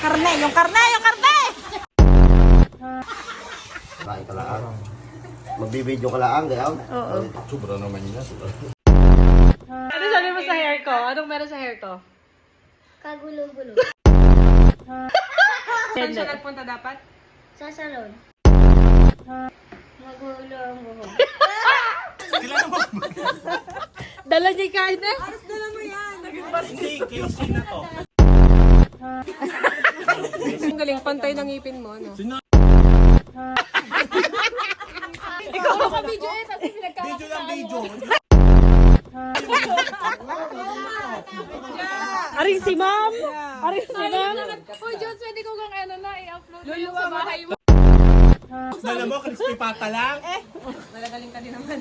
karne, yung karne, yung karne! Kain ka lang. Magbibideo ka lang, gayaw? Oo. Sobra naman yun. Ano sabi mo sa hair ko? Anong meron sa hair ko? Kagulo-gulo. Saan siya nagpunta dapat? Sa salon. Magulo ang buhok. Dala niya yung kain eh. Aras dala mo yan. Hindi, casing na to. Ang galing, pantay ng ngipin mo, no? Ikaw ako video eh, kasi Video lang video. Aring si ma'am! Aring si ma'am! Uy, Jones, pwede ko kang ano na i-upload yung sa bahay mo. Dala mo, crispy pata lang. Malagaling ka din naman.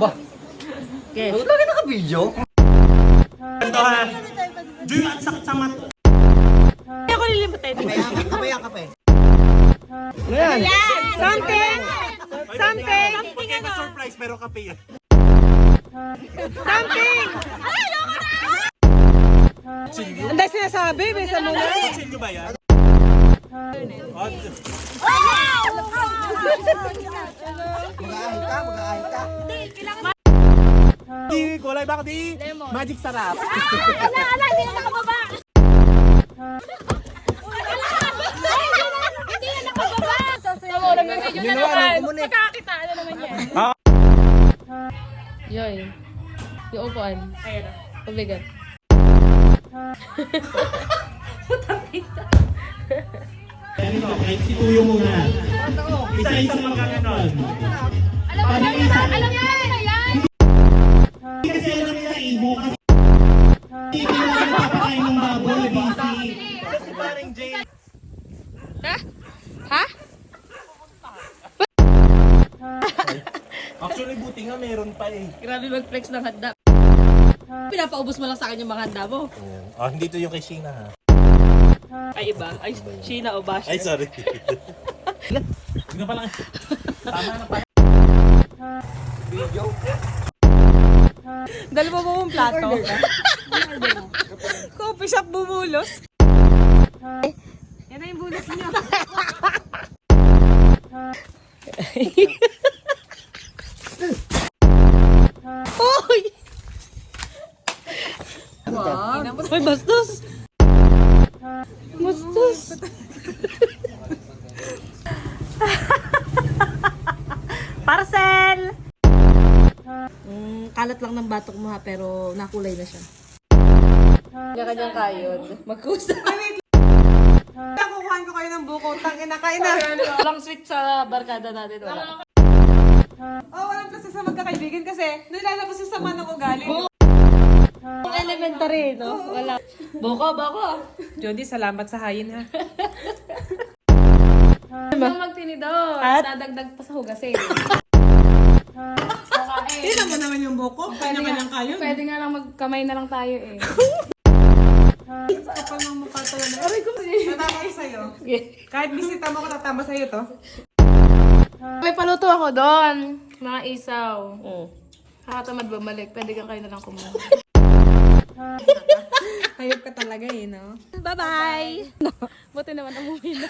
Ba? Yes. Lagi naka-video? Ito ha. Joy, ang sakit sa mata. Hindi ako lilimutin. Kamaya ka pa eh. Something! Something! Pag may surprise, pero kape yan. Something! Ang dahil sinasabi, besa mo na. Silyo ba yan? Mag-aahit ka, mag-aahit ka. Di, kulay baka di. Magic sarap. Ala, hindi na nakababa. Hindi na nakababa. Tama, nag-video na naman. Nakakita, ano naman yan? Yoy, yung upuan. Pabigat. Kahit si Tuyo muna. Isa-isang magkakanon. Alam mo yan, alam mo yan. Hindi kasi alam nila bukas. Hindi na napapakain ng baboy, busy. Kasi parang Jay. Ha? Actually, buti nga meron pa eh. Grabe mag-flex ng handa. Pinapaubos mo lang sa akin yung mga handa mo. Ah, hindi to yung kay Sheena ha. Ay, iba. Ay, Sheena o Bash. Ay, sorry. Hindi na pala. Tama na pala. Dala mo mong plato. Coffee shop bumulos. Yan na yung bulos niyo. Uy! Wow! Uy, bastos! Bastos! Parcel! Kalat lang ng batok mo ha, pero nakulay na siya. Kanya-kanyang kayod. Magkusa. Nakukuhan ko kayo ng buko. Tangin na kain na. Walang sweet sa barkada natin. Wala. Oh, walang klase sa magkakaibigan kasi nilalabas yung sama ng ugali. Ang elementary, no? Wala. Boko. Jody, salamat sa hayin ha. Huwag magtinidor. At? Dadagdag pa sa hugasin. Tignan mo naman yung buko. Kaya naman lang kayo. Pwede nga lang magkamay na lang tayo eh. Kapal ng mukha talaga. Aray ko. Tatama ko sa'yo. Kahit bisita mo ko, tatama sa'yo to. May paluto ako doon. Mga isaw. Nakatamad bumalik. Pwede kang kayo na lang kumuha. Hayop ka talaga eh, no? Bye-bye! Buti naman umuwi na.